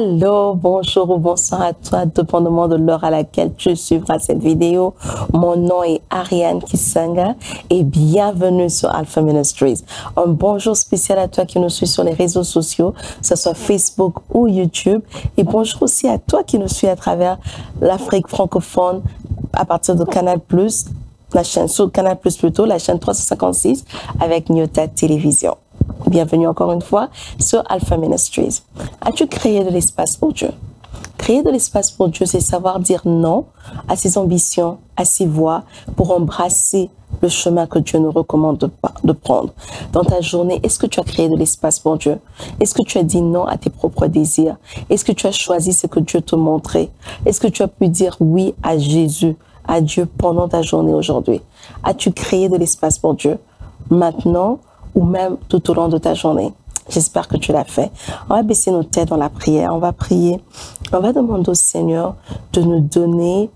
Hello, bonjour ou bonsoir à toi, dépendamment de l'heure à laquelle tu suivras cette vidéo. Mon nom est Ariane Kisanga et bienvenue sur Alpha Ministries. Un bonjour spécial à toi qui nous suit sur les réseaux sociaux, que ce soit Facebook ou YouTube. Et bonjour aussi à toi qui nous suit à travers l'Afrique francophone à partir de Canal+, la chaîne sur Canal+, plutôt, la chaîne 356 avec Nyota Télévision. Bienvenue encore une fois sur Alpha Ministries. As-tu créé de l'espace pour Dieu? Créer de l'espace pour Dieu, c'est savoir dire non à ses ambitions, à ses voies, pour embrasser le chemin que Dieu nous recommande de prendre. Dans ta journée, est-ce que tu as créé de l'espace pour Dieu? Est-ce que tu as dit non à tes propres désirs? Est-ce que tu as choisi ce que Dieu te montrait? Est-ce que tu as pu dire oui à Jésus, à Dieu pendant ta journée aujourd'hui? As-tu créé de l'espace pour Dieu maintenant ou même tout au long de ta journée? J'espère que tu l'as fait. On va baisser nos têtes dans la prière. On va prier. On va demander au Seigneur de nous donner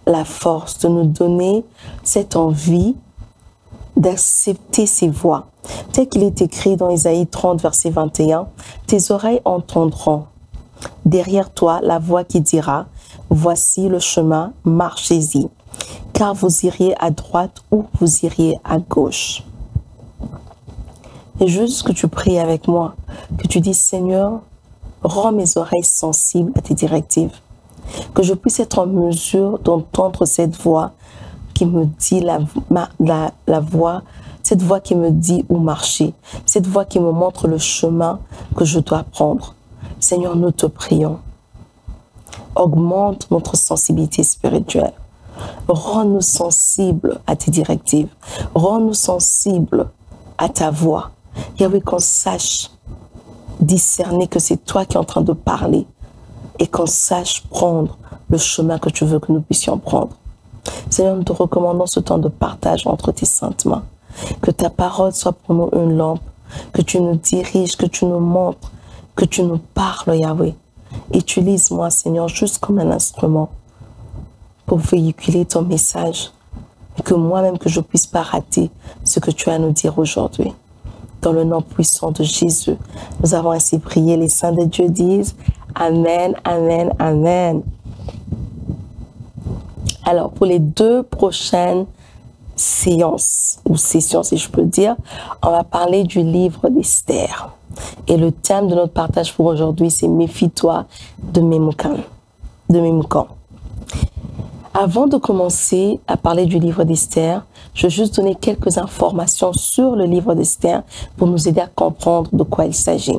la force, de nous donner cette envie d'accepter ses voix. Tel qu'il est écrit dans Isaïe 30, verset 21, « Tes oreilles entendront derrière toi la voix qui dira, « Voici le chemin, marchez-y, car vous iriez à droite ou vous iriez à gauche. » Et juste que tu pries avec moi, que tu dis, Seigneur, rends mes oreilles sensibles à tes directives, que je puisse être en mesure d'entendre cette voix qui me dit la voix, cette voix qui me dit où marcher, cette voix qui me montre le chemin que je dois prendre. Seigneur, nous te prions. Augmente notre sensibilité spirituelle. Rends-nous sensibles à tes directives. Rends-nous sensibles à ta voix. Yahweh, qu'on sache discerner que c'est toi qui es en train de parler et qu'on sache prendre le chemin que tu veux que nous puissions prendre. Seigneur, nous te recommandons ce temps de partage entre tes saintes mains. Que ta parole soit pour nous une lampe, que tu nous diriges, que tu nous montres, que tu nous parles, Yahweh. Utilise-moi, Seigneur, juste comme un instrument pour véhiculer ton message et que moi-même, que je ne puisse pas rater ce que tu as à nous dire aujourd'hui. Dans le nom puissant de Jésus, nous avons ainsi prié. Les saints de Dieu disent Amen, Amen, Amen. Alors, pour les 2 prochaines séances, ou sessions si je peux dire, on va parler du livre d'Esther. Et le thème de notre partage pour aujourd'hui, c'est Méfie-toi de Mémoucan. Avant de commencer à parler du livre d'Esther, je vais juste donner quelques informations sur le livre d'Esther pour nous aider à comprendre de quoi il s'agit.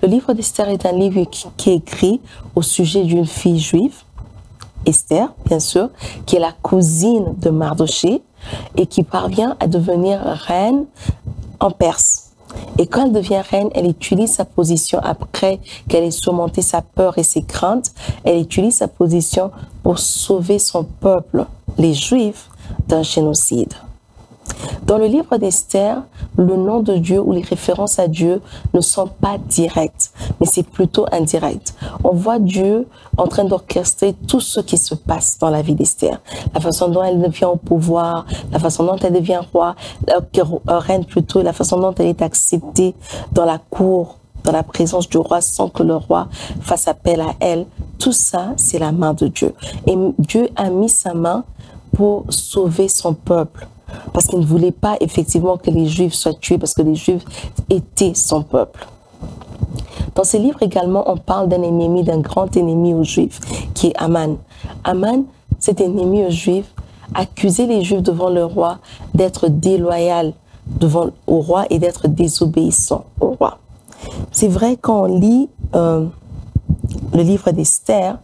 Le livre d'Esther est un livre qui est écrit au sujet d'une fille juive, Esther, bien sûr, qui est la cousine de Mardoché et qui parvient à devenir reine en Perse. Et quand elle devient reine, elle utilise sa position après qu'elle ait surmonté sa peur et ses craintes. Elle utilise sa position pour sauver son peuple, les Juifs, d'un génocide. Dans le livre d'Esther, le nom de Dieu ou les références à Dieu ne sont pas directes, mais c'est plutôt indirect. On voit Dieu en train d'orchestrer tout ce qui se passe dans la vie d'Esther. La façon dont elle devient au pouvoir, la façon dont elle devient reine plutôt, la façon dont elle est acceptée dans la cour, dans la présence du roi sans que le roi fasse appel à elle. Tout ça, c'est la main de Dieu. Et Dieu a mis sa main pour sauver son peuple. Parce qu'il ne voulait pas effectivement que les Juifs soient tués, parce que les Juifs étaient son peuple. Dans ces livres également, on parle d'un ennemi, d'un grand ennemi aux Juifs, qui est Aman. Aman, cet ennemi aux Juifs, accusait les Juifs devant le roi d'être déloyal au roi et d'être désobéissant au roi. C'est vrai, quand on lit le livre d'Esther,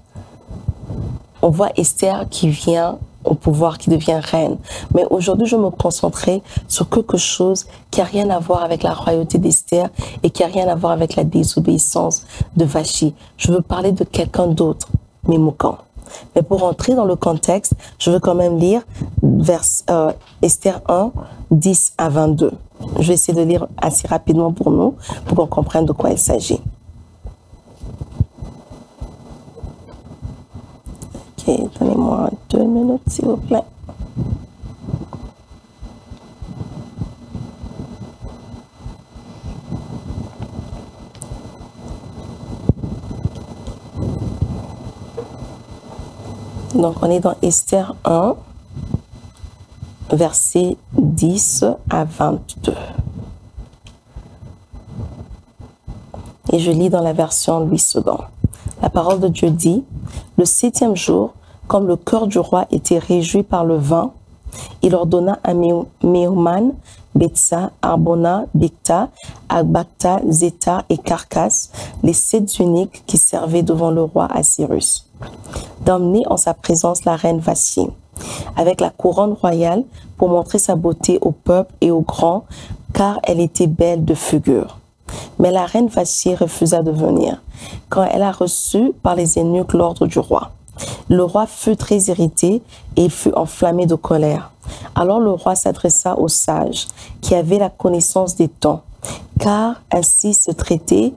on voit Esther qui vient au pouvoir, qui devient reine. Mais aujourd'hui, je me concentrerai sur quelque chose qui n'a rien à voir avec la royauté d'Esther et qui n'a rien à voir avec la désobéissance de Vachi. Je veux parler de quelqu'un d'autre, Mémoucan. Mais pour entrer dans le contexte, je veux quand même lire Esther 1, 10 à 22. Je vais essayer de lire assez rapidement pour nous, pour qu'on comprenne de quoi il s'agit. Ok, donnez-moi 2 minutes, s'il vous plaît. Donc, on est dans Esther 1, versets 10 à 22. Et je lis dans la version Louis II. La parole de Dieu dit, « Le 7e jour, comme le cœur du roi était réjoui par le vin, il ordonna à Méhuman, Betsa, Arbona, Bicta, Agbacta, Zéta et Carcas, les 7 eunuques qui servaient devant le roi Assyrus, d'emmener en sa présence la reine Vashti, avec la couronne royale pour montrer sa beauté au peuple et aux grands, car elle était belle de figure. Mais la reine Vashti refusa de venir, quand elle a reçu par les eunuques l'ordre du roi. Le roi fut très irrité et il fut enflammé de colère. Alors le roi s'adressa aux sages qui avaient la connaissance des temps, car ainsi se traitaient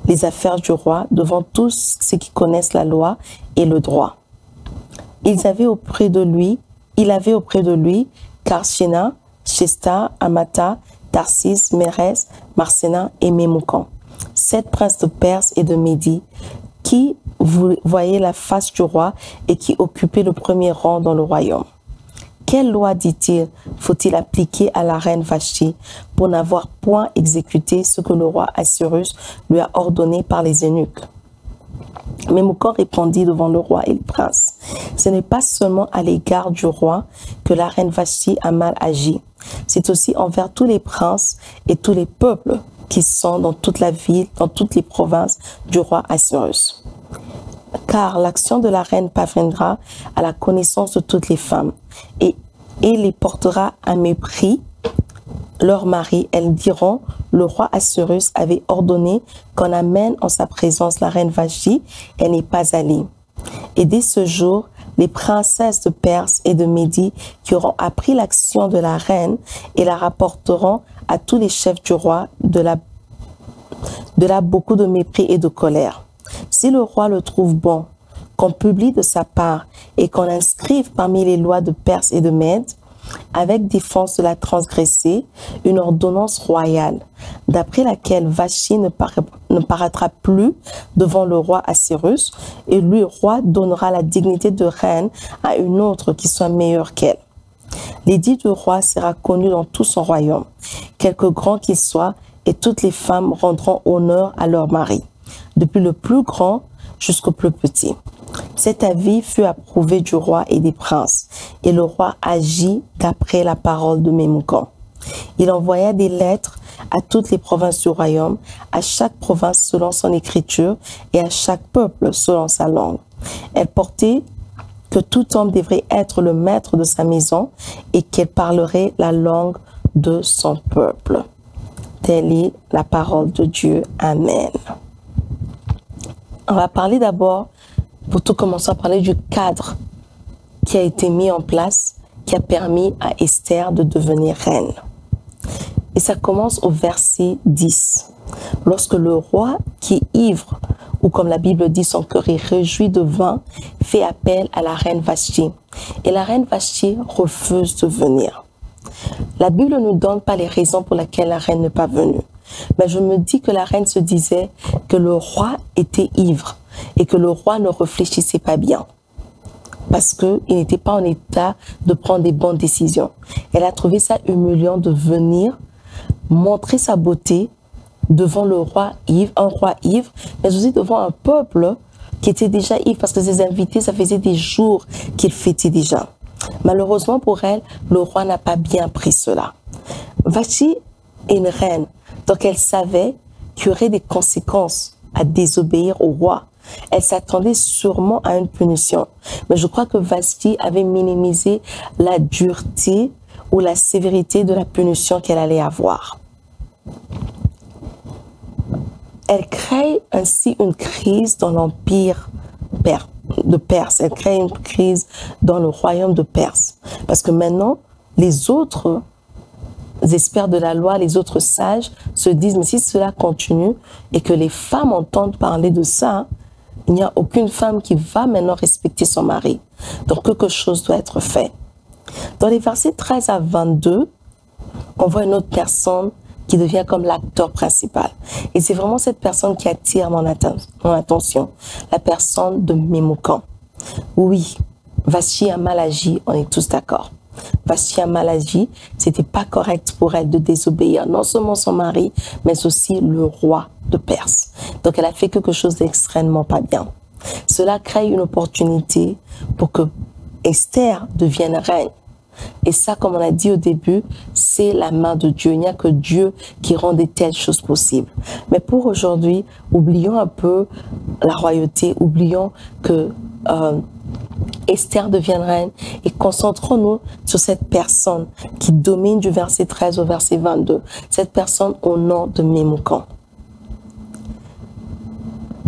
les affaires du roi devant tous ceux qui connaissent la loi et le droit. Il avait auprès de lui Karshena, Shesta, Amata, Tarsis, Mérès, Marsena et Mémoucan, 7 princes de Perse et de Médie, qui voyaient la face du roi et qui occupaient le premier rang dans le royaume. Quelle loi, dit-il, faut-il appliquer à la reine Vashti pour n'avoir point exécuté ce que le roi Assyrus lui a ordonné par les eunuques? Mémoucan répondit devant le roi et le prince, « Ce n'est pas seulement à l'égard du roi que la reine Vashti a mal agi, c'est aussi envers tous les princes et tous les peuples qui sont dans toute la ville, dans toutes les provinces du roi Assyrus. Car l'action de la reine parviendra à la connaissance de toutes les femmes et les portera à mépris leurs maris. Elles diront, le roi Assyrus avait ordonné qu'on amène en sa présence la reine Vashti, elle n'est pas allée. Et dès ce jour, les princesses de Perse et de Médie qui auront appris l'action de la reine et la rapporteront à tous les chefs du roi de là beaucoup de mépris et de colère. Si le roi le trouve bon, qu'on publie de sa part et qu'on inscrive parmi les lois de Perse et de Mède, avec défense de la transgresser, une ordonnance royale, d'après laquelle Vashti ne paraîtra plus devant le roi Assyrus, et lui, roi, donnera la dignité de reine à une autre qui soit meilleure qu'elle. L'édit du roi sera connu dans tout son royaume, quelque grand qu'il soit, et toutes les femmes rendront honneur à leur mari, depuis le plus grand jusqu'au plus petit. Cet avis fut approuvé du roi et des princes, et le roi agit d'après la parole de Mémoucan. Il envoya des lettres à toutes les provinces du royaume, à chaque province selon son écriture et à chaque peuple selon sa langue. Elle portait que tout homme devrait être le maître de sa maison et qu'elle parlerait la langue de son peuple. Telle est la parole de Dieu. Amen. On va parler d'abord, pour tout commencer, à parler du cadre qui a été mis en place, qui a permis à Esther de devenir reine. Et ça commence au verset 10. Lorsque le roi qui est ivre, ou comme la Bible dit, son cœur est réjoui de vin, fait appel à la reine Vashti. Et la reine Vashti refuse de venir. La Bible ne nous donne pas les raisons pour lesquelles la reine n'est pas venue. Mais je me dis que la reine se disait que le roi était ivre et que le roi ne réfléchissait pas bien parce qu'il n'était pas en état de prendre des bonnes décisions. Elle a trouvé ça humiliant de venir montrer sa beauté devant le roi ivre, un roi ivre, mais aussi devant un peuple qui était déjà ivre parce que ses invités, ça faisait des jours qu'ils fêtaient déjà. Malheureusement pour elle, le roi n'a pas bien pris cela. Vashti est une reine, donc elle savait qu'il y aurait des conséquences à désobéir au roi. Elle s'attendait sûrement à une punition. Mais je crois que Vashti avait minimisé la dureté ou la sévérité de la punition qu'elle allait avoir. Elle crée ainsi une crise dans l'empire de Perse. Elle crée une crise dans le royaume de Perse. Parce que maintenant, les autres experts de la loi, les autres sages se disent, mais si cela continue et que les femmes entendent parler de ça, il n'y a aucune femme qui va maintenant respecter son mari. Donc quelque chose doit être fait. Dans les versets 13 à 22, on voit une autre personne qui devient comme l'acteur principal. Et c'est vraiment cette personne qui attire mon attention, la personne de Mémoucan. Oui, Vashti a mal agi, on est tous d'accord. Vashti a mal agi, c'était pas correct pour elle de désobéir non seulement son mari, mais aussi le roi de Perse. Donc elle a fait quelque chose d'extrêmement pas bien. Cela crée une opportunité pour que Esther devienne reine. Et ça, comme on a dit au début, c'est la main de Dieu. Il n'y a que Dieu qui rend de telles choses possibles. Mais pour aujourd'hui, oublions un peu la royauté, oublions que Esther devienne reine et concentrons-nous sur cette personne qui domine du verset 13 au verset 22. Cette personne au nom de Mémoucan.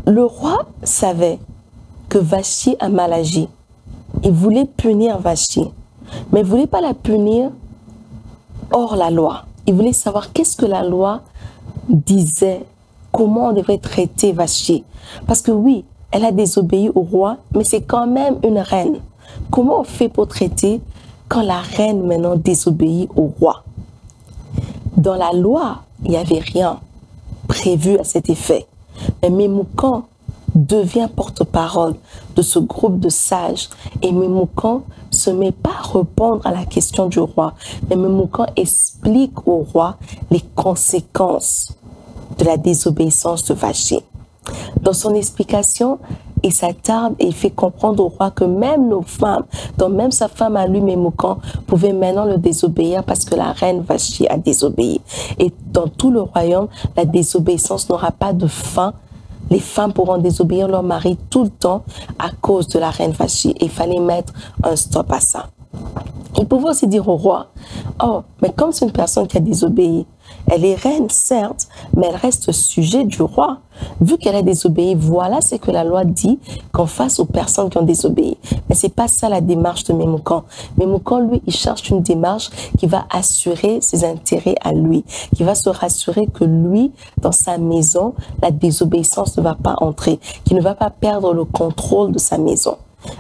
Le roi savait que Vashti a mal agi. Il voulait punir Vashti. Mais il ne voulait pas la punir hors la loi. Il voulait savoir qu'est-ce que la loi disait, comment on devrait traiter Vashti. Parce que oui, elle a désobéi au roi, mais c'est quand même une reine. Comment on fait pour traiter quand la reine maintenant désobéit au roi? Dans la loi, il n'y avait rien prévu à cet effet. Mais Mémoucan devient porte-parole de ce groupe de sages. Et Mémoucan se met pas à répondre à la question du roi, mais Mémoucan explique au roi les conséquences de la désobéissance de Vashti. Dans son explication, il s'attarde et il fait comprendre au roi que même nos femmes, donc même sa femme à lui, Mémoucan, pouvait maintenant le désobéir parce que la reine Vashti a désobéi. Et dans tout le royaume, la désobéissance n'aura pas de fin. Les femmes pourront désobéir leur mari tout le temps à cause de la reine Vashti. Et il fallait mettre un stop à ça. Il pouvait aussi dire au roi, oh, mais comme c'est une personne qui a désobéi, elle est reine, certes, mais elle reste sujet du roi. Vu qu'elle a désobéi, voilà ce que la loi dit qu'on fasse aux personnes qui ont désobéi. Mais c'est pas ça la démarche de Mémoucan. Mémoucan, lui, il cherche une démarche qui va assurer ses intérêts à lui, qui va se rassurer que lui, dans sa maison, la désobéissance ne va pas entrer, qu'il ne va pas perdre le contrôle de sa maison.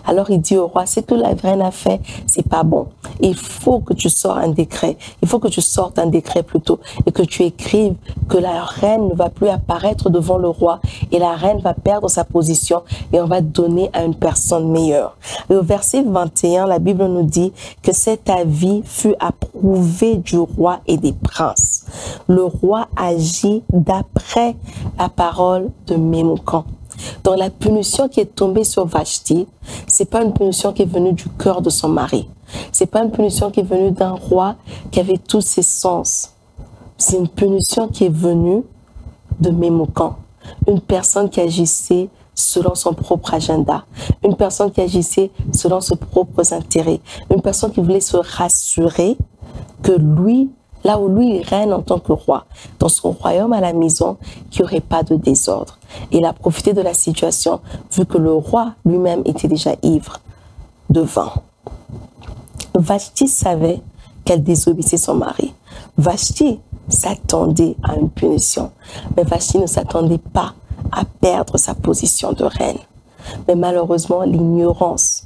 Alors il dit au roi, ce que la reine a fait, c'est pas bon. Il faut que tu sortes un décret. Il faut que tu sortes un décret plutôt et que tu écrives que la reine ne va plus apparaître devant le roi et la reine va perdre sa position et on va donner à une personne meilleure. Et au verset 21, la Bible nous dit que cet avis fut approuvé du roi et des princes. Le roi agit d'après la parole de Mémoucan. Donc la punition qui est tombée sur Vashti, c'est pas une punition qui est venue du cœur de son mari. C'est pas une punition qui est venue d'un roi qui avait tous ses sens. C'est une punition qui est venue de Mémoucan. Une personne qui agissait selon son propre agenda. Une personne qui agissait selon ses propres intérêts. Une personne qui voulait se rassurer que lui, là où lui il règne en tant que roi, dans son royaume à la maison, qu'il n'y aurait pas de désordre. Et il a profité de la situation, vu que le roi lui-même était déjà ivre de vin. Vashti savait qu'elle désobéissait son mari. Vashti s'attendait à une punition, mais Vashti ne s'attendait pas à perdre sa position de reine. Mais malheureusement, l'ignorance,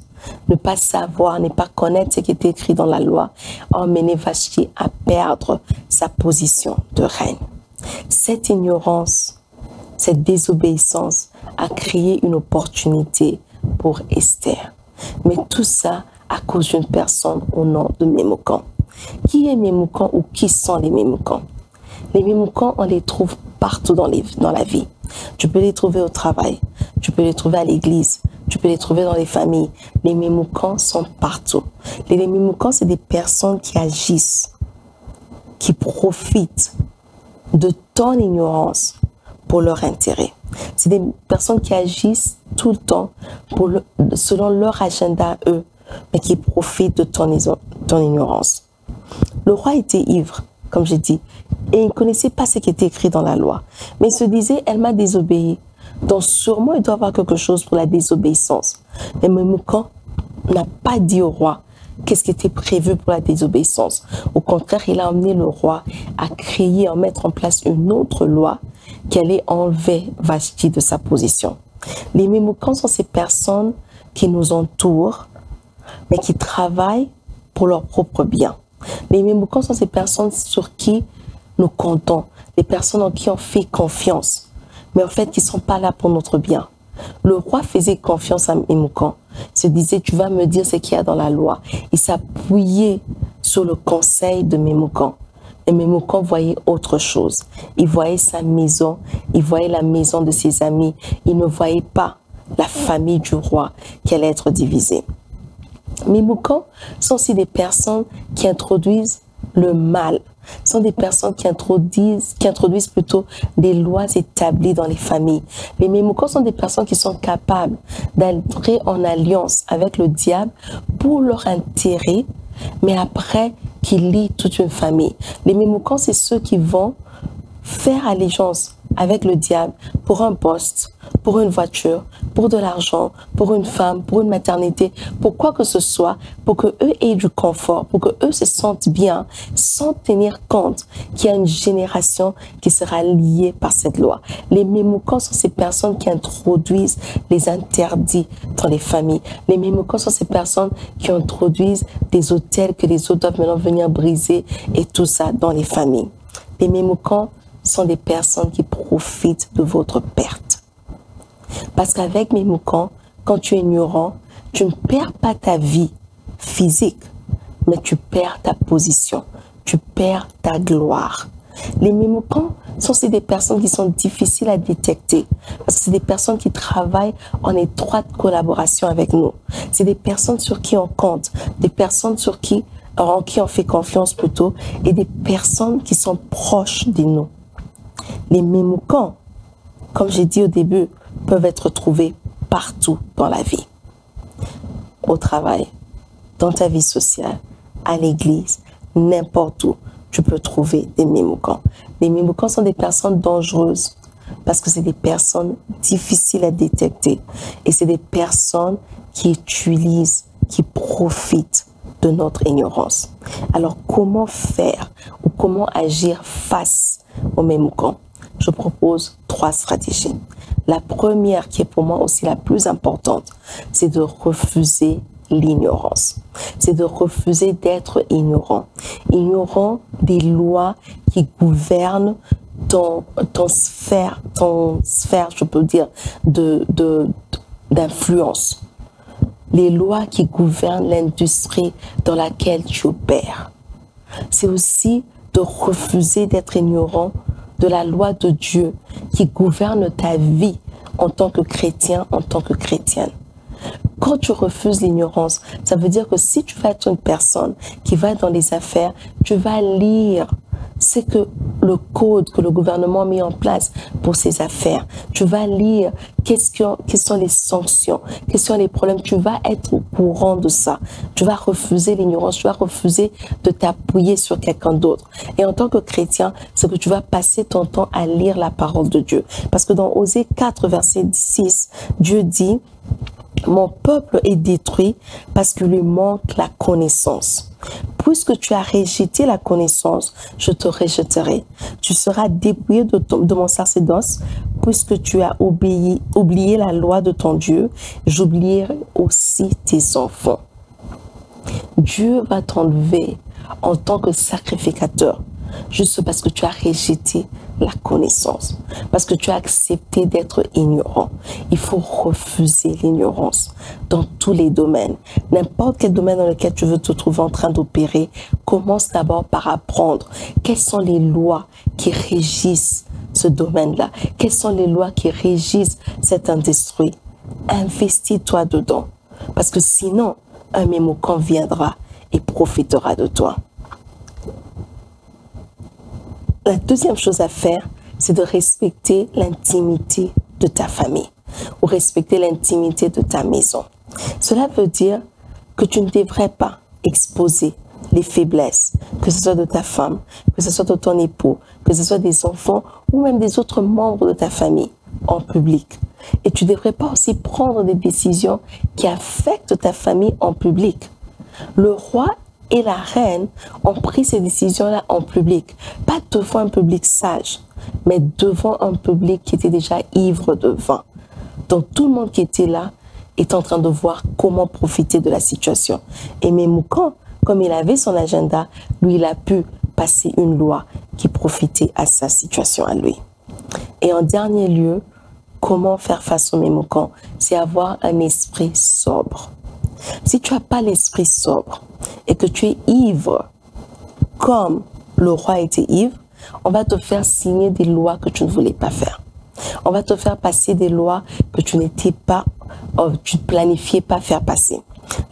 ne pas savoir, ne pas connaître ce qui était écrit dans la loi, a emmené Vashti à perdre sa position de reine. Cette ignorance, cette désobéissance a créé une opportunité pour Esther. Mais tout ça à cause d'une personne au nom de Mémoucan. Qui est Mémoucan ou qui sont les Mémoucans? Les Mémoucans, on les trouve partout dans la vie. Tu peux les trouver au travail, tu peux les trouver à l'église, tu peux les trouver dans les familles. Les Mémoucans sont partout. Les Mémoucans, c'est des personnes qui agissent, qui profitent de ton ignorance pour leur intérêt. C'est des personnes qui agissent tout le temps selon leur agenda à eux, mais qui profitent de ton ignorance. Le roi était ivre, comme j'ai dit, et il ne connaissait pas ce qui était écrit dans la loi. Mais il se disait, elle m'a désobéi. Donc sûrement, il doit y avoir quelque chose pour la désobéissance. Mais Mémoucan n'a pas dit au roi qu'est-ce qui était prévu pour la désobéissance. Au contraire, il a emmené le roi à créer, à mettre en place une autre loi qui allait enlever Vashti de sa position. Les Mémoukans sont ces personnes qui nous entourent, mais qui travaillent pour leur propre bien. Les Mémoukans sont ces personnes sur qui nous comptons, les personnes en qui on fait confiance, mais en fait qui ne sont pas là pour notre bien. Le roi faisait confiance à Mémoukan. Il se disait, tu vas me dire ce qu'il y a dans la loi. Il s'appuyait sur le conseil de Mémoukan. Et Mémoukan voyait autre chose. Il voyait sa maison, il voyait la maison de ses amis. Il ne voyait pas la famille du roi qui allait être divisée. Mémoukan sont aussi des personnes qui introduisent le mal. Ce sont des personnes qui introduisent plutôt des lois établies dans les familles. Les Mémoukans sont des personnes qui sont capables d'entrer en alliance avec le diable pour leur intérêt, mais après qui lient toute une famille. Les Mémoukans, c'est ceux qui vont faire allégeance avec le diable pour un poste, pour une voiture, pour de l'argent, pour une femme, pour une maternité, pour quoi que ce soit, pour que eux aient du confort, pour que eux se sentent bien, sans tenir compte qu'il y a une génération qui sera liée par cette loi. Les Mémoukans sont ces personnes qui introduisent les interdits dans les familles. Les Mémoukans sont ces personnes qui introduisent des autels que les autres doivent maintenant venir briser et tout ça dans les familles. Les Mémoukans sont des personnes qui profitent de votre perte. Parce qu'avec Mémoukan, quand tu es ignorant, tu ne perds pas ta vie physique, mais tu perds ta position, tu perds ta gloire. Les Mémoukans sont aussi des personnes qui sont difficiles à détecter, parce que c'est des personnes qui travaillent en étroite collaboration avec nous. C'est des personnes sur qui on compte, des personnes en qui on fait confiance plutôt, et des personnes qui sont proches de nous. Les Mémoukans, comme j'ai dit au début, peuvent être trouvés partout dans la vie. Au travail, dans ta vie sociale, à l'église, n'importe où, tu peux trouver des Mémoukans. Les Mémoukans sont des personnes dangereuses parce que c'est des personnes difficiles à détecter et c'est des personnes qui utilisent, qui profitent de notre ignorance. Alors, comment faire ou comment agir face aux Mémoukans? Je propose 3 stratégies. La première, qui est pour moi aussi la plus importante, c'est de refuser l'ignorance. C'est de refuser d'être ignorant. Ignorant des lois qui gouvernent ton sphère, je peux dire, d'influence. Les lois qui gouvernent l'industrie dans laquelle tu opères. C'est aussi de refuser d'être ignorant de la loi de Dieu qui gouverne ta vie en tant que chrétien, en tant que chrétienne. Quand tu refuses l'ignorance, ça veut dire que si tu vas être une personne qui va dans les affaires, tu vas lire ce que le code que le gouvernement a mis en place pour ces affaires. Tu vas lire quelles sont les sanctions, quels sont les problèmes. Tu vas être au courant de ça. Tu vas refuser l'ignorance, tu vas refuser de t'appuyer sur quelqu'un d'autre. Et en tant que chrétien, c'est que tu vas passer ton temps à lire la parole de Dieu. Parce que dans Osée 4, verset 6, Dieu dit: mon peuple est détruit parce qu'il lui manque la connaissance. Puisque tu as rejeté la connaissance, je te rejetterai. Tu seras dépouillé de mon sacerdoce, puisque tu as oublié la loi de ton Dieu, j'oublierai aussi tes enfants. Dieu va t'enlever en tant que sacrificateur, juste parce que tu as rejeté la connaissance, parce que tu as accepté d'être ignorant. Il faut refuser l'ignorance dans tous les domaines. N'importe quel domaine dans lequel tu veux te trouver en train d'opérer, commence d'abord par apprendre quelles sont les lois qui régissent ce domaine-là, quelles sont les lois qui régissent cette industrie. Investis-toi dedans, parce que sinon, un Mémoukan viendra et profitera de toi. La deuxième chose à faire, c'est de respecter l'intimité de ta famille ou respecter l'intimité de ta maison. Cela veut dire que tu ne devrais pas exposer les faiblesses, que ce soit de ta femme, que ce soit de ton époux, que ce soit des enfants ou même des autres membres de ta famille en public. Et tu ne devrais pas aussi prendre des décisions qui affectent ta famille en public. Le roi et la reine ont pris ces décisions-là en public, pas devant un public sage, mais devant un public qui était déjà ivre de vin. Donc tout le monde qui était là est en train de voir comment profiter de la situation. Et Memucan, comme il avait son agenda, lui, il a pu passer une loi qui profitait à sa situation à lui. Et en dernier lieu, comment faire face au Memucan? C'est avoir un esprit sobre. Si tu n'as pas l'esprit sobre et que tu es ivre, comme le roi était ivre, on va te faire signer des lois que tu ne voulais pas faire. On va te faire passer des lois que tu ne planifiais pas faire passer.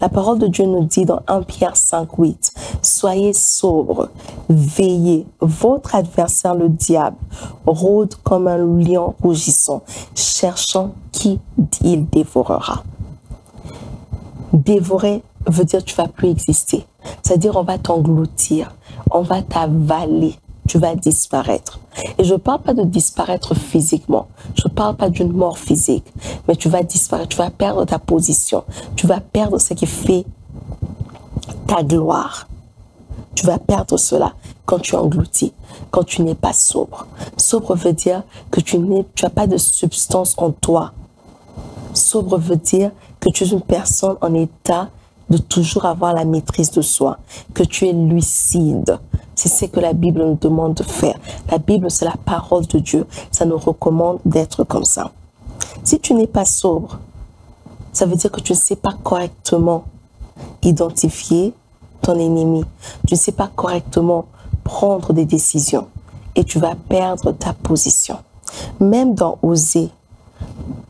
La parole de Dieu nous dit dans 1 Pierre 5, 8, « Soyez sobres, veillez, votre adversaire le diable rôde comme un lion rougissant, cherchant qui il dévorera. » Dévorer veut dire que tu ne vas plus exister. C'est-à-dire on va t'engloutir, on va t'avaler, tu vas disparaître. Et je ne parle pas de disparaître physiquement, je ne parle pas d'une mort physique, mais tu vas disparaître, tu vas perdre ta position, tu vas perdre ce qui fait ta gloire. Tu vas perdre cela quand tu engloutis, quand tu n'es pas sobre. Sobre veut dire que tu n'as pas de substance en toi. Sobre veut dire que tu es une personne en état de toujours avoir la maîtrise de soi, que tu es lucide. C'est ce que la Bible nous demande de faire. La Bible, c'est la parole de Dieu. Ça nous recommande d'être comme ça. Si tu n'es pas sobre, ça veut dire que tu ne sais pas correctement identifier ton ennemi. Tu ne sais pas correctement prendre des décisions et tu vas perdre ta position. Même dans Osée,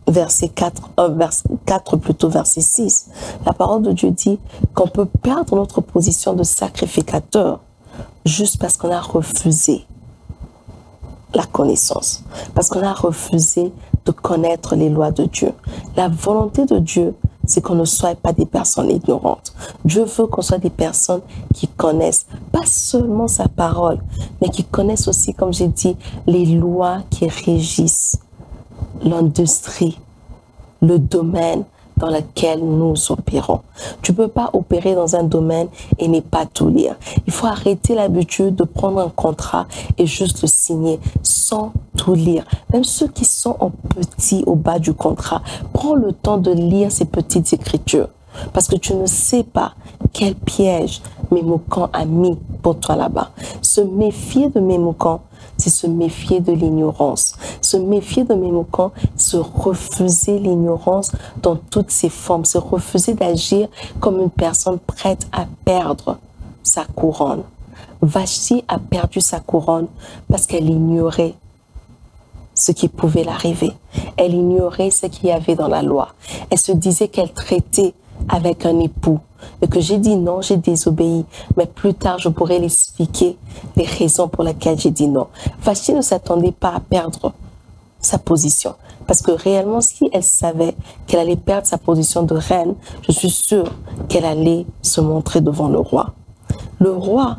verset 6, la parole de Dieu dit qu'on peut perdre notre position de sacrificateur juste parce qu'on a refusé la connaissance, parce qu'on a refusé de connaître les lois de Dieu. La volonté de Dieu, c'est qu'on ne soit pas des personnes ignorantes. Dieu veut qu'on soit des personnes qui connaissent pas seulement sa parole, mais qui connaissent aussi, comme j'ai dit, les lois qui régissent l'industrie, le domaine dans lequel nous opérons. Tu ne peux pas opérer dans un domaine et ne pas tout lire. Il faut arrêter l'habitude de prendre un contrat et juste le signer sans tout lire. Même ceux qui sont en petit au bas du contrat, prends le temps de lire ces petites écritures. Parce que tu ne sais pas quel piège Memucan a mis pour toi là-bas. Se méfier de Memucan, c'est se méfier de l'ignorance. Se méfier de Memucan, se refuser l'ignorance dans toutes ses formes. Se refuser d'agir comme une personne prête à perdre sa couronne. Vashti a perdu sa couronne parce qu'elle ignorait ce qui pouvait l'arriver. Elle ignorait ce qu'il y avait dans la loi. Elle se disait qu'elle traitait avec un époux, et que j'ai dit non, j'ai désobéi, mais plus tard je pourrais l'expliquer les raisons pour lesquelles j'ai dit non. Vashti ne s'attendait pas à perdre sa position, parce que réellement si elle savait qu'elle allait perdre sa position de reine, je suis sûre qu'elle allait se montrer devant le roi. Le roi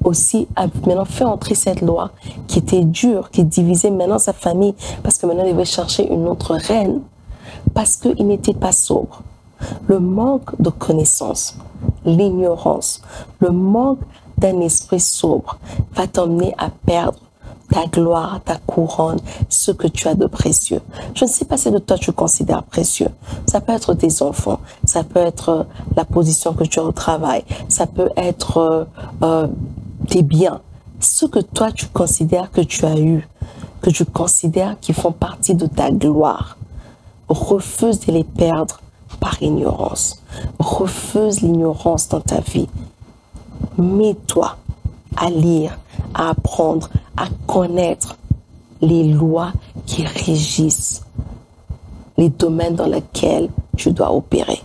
aussi a maintenant fait entrer cette loi qui était dure, qui divisait maintenant sa famille, parce que maintenant il devait chercher une autre reine, parce qu'il n'était pas sobre. Le manque de connaissance, l'ignorance, le manque d'un esprit sobre va t'emmener à perdre ta gloire, ta couronne, ce que tu as de précieux. Je ne sais pas ce que toi tu considères précieux. Ça peut être tes enfants, ça peut être la position que tu as au travail, ça peut être tes biens. Ce que toi tu considères que tu as eu, que tu considères qui font partie de ta gloire, refuse de les perdre par ignorance. Refuse l'ignorance dans ta vie. Mets-toi à lire, à apprendre, à connaître les lois qui régissent les domaines dans lesquels tu dois opérer.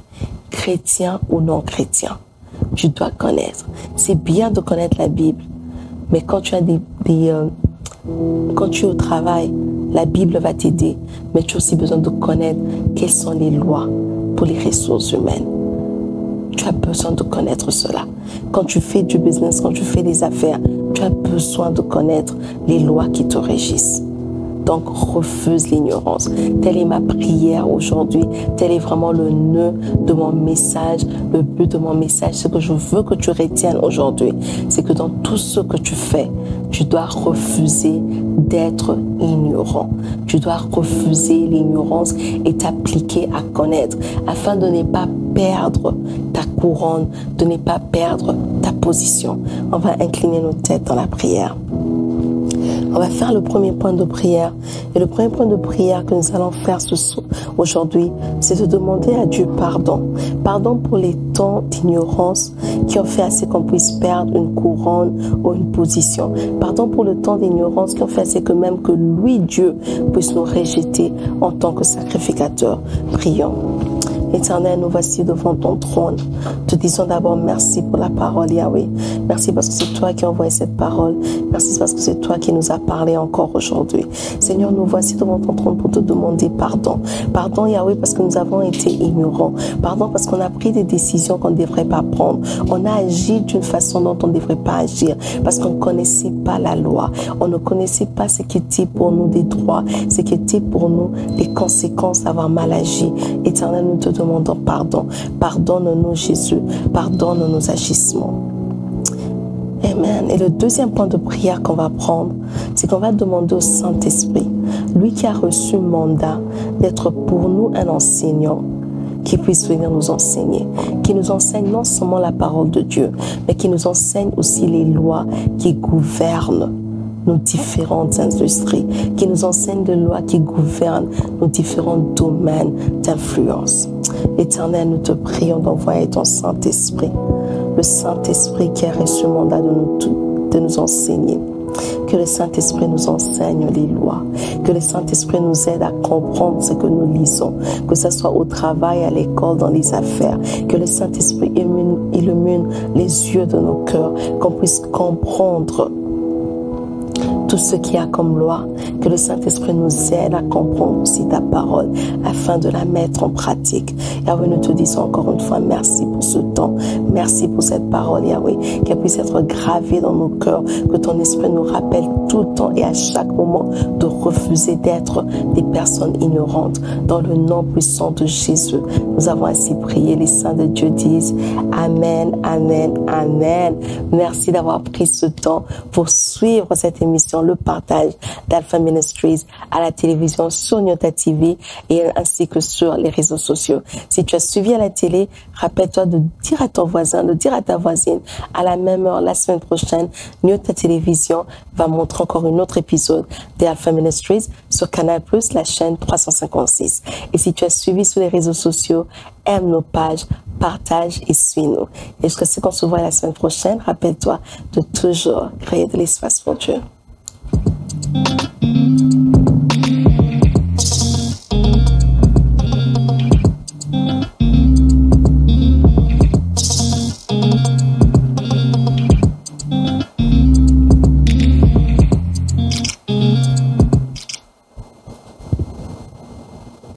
Chrétien ou non chrétien, tu dois connaître. C'est bien de connaître la Bible, mais quand tu as quand tu es au travail, la Bible va t'aider, mais tu as aussi besoin de connaître quelles sont les lois pour les ressources humaines. Tu as besoin de connaître cela. Quand tu fais du business, quand tu fais des affaires, tu as besoin de connaître les lois qui te régissent. Donc, refuse l'ignorance. Telle est ma prière aujourd'hui. Tel est vraiment le nœud de mon message, le but de mon message. Ce que je veux que tu retiennes aujourd'hui, c'est que dans tout ce que tu fais, tu dois refuser d'être ignorant. Tu dois refuser l'ignorance et t'appliquer à connaître afin de ne pas perdre ta couronne, de ne pas perdre ta position. On va incliner nos têtes dans la prière. On va faire le premier point de prière. Et le premier point de prière que nous allons faire aujourd'hui, c'est de demander à Dieu pardon. Pardon pour les temps d'ignorance qui ont fait assez qu'on puisse perdre une couronne ou une position. Pardon pour le temps d'ignorance qui ont fait assez que même que lui, Dieu, puisse nous rejeter en tant que sacrificateur. Prions. Éternel, nous voici devant ton trône. Te disons d'abord merci pour la parole, Yahweh. Merci parce que c'est toi qui as envoyé cette parole. Merci parce que c'est toi qui nous as parlé encore aujourd'hui. Seigneur, nous voici devant ton trône pour te demander pardon. Pardon, Yahweh, parce que nous avons été ignorants. Pardon parce qu'on a pris des décisions qu'on ne devrait pas prendre. On a agi d'une façon dont on ne devrait pas agir. Parce qu'on ne connaissait pas la loi. On ne connaissait pas ce qui était pour nous des droits. Ce qui était pour nous des conséquences d'avoir mal agi. Éternel, nous te demandons pardon. Pardonne-nous, Jésus. Pardonne nos agissements. Amen. Et le deuxième point de prière qu'on va prendre, c'est qu'on va demander au Saint-Esprit, lui qui a reçu mandat d'être pour nous un enseignant, qui puisse venir nous enseigner, qui nous enseigne non seulement la parole de Dieu, mais qui nous enseigne aussi les lois qui gouvernent nos différentes industries, qui nous enseigne des lois qui gouvernent nos différents domaines d'influence. Éternel, nous te prions d'envoyer ton Saint-Esprit, le Saint-Esprit qui a reçu le mandat de nous enseigner. Que le Saint-Esprit nous enseigne les lois, que le Saint-Esprit nous aide à comprendre ce que nous lisons, que ce soit au travail, à l'école, dans les affaires, que le Saint-Esprit illumine les yeux de nos cœurs, qu'on puisse comprendre tout ce qu'il y a comme loi, que le Saint-Esprit nous aide à comprendre aussi ta parole afin de la mettre en pratique. Yahweh, nous te disons encore une fois merci pour ce temps, merci pour cette parole, Yahweh, qu'elle puisse être gravée dans nos cœurs, que ton esprit nous rappelle tout le temps et à chaque moment de refuser d'être des personnes ignorantes. Dans le nom puissant de Jésus, nous avons ainsi prié. Les saints de Dieu disent Amen, Amen, Amen. Merci d'avoir pris ce temps pour suivre cette émission, le partage d'Alpha Ministries à la télévision sur Nyota TV et ainsi que sur les réseaux sociaux. Si tu as suivi à la télé, rappelle-toi de dire à ton voisin, de dire à ta voisine, à la même heure la semaine prochaine, Nyota Télévision va montrer encore un autre épisode d'Alpha Ministries sur Canal+, la chaîne 356. Et si tu as suivi sur les réseaux sociaux, aime nos pages, partage et suis-nous. Et jusqu'à ce qu'on se voit la semaine prochaine, rappelle-toi de toujours créer de l'espace pour Dieu.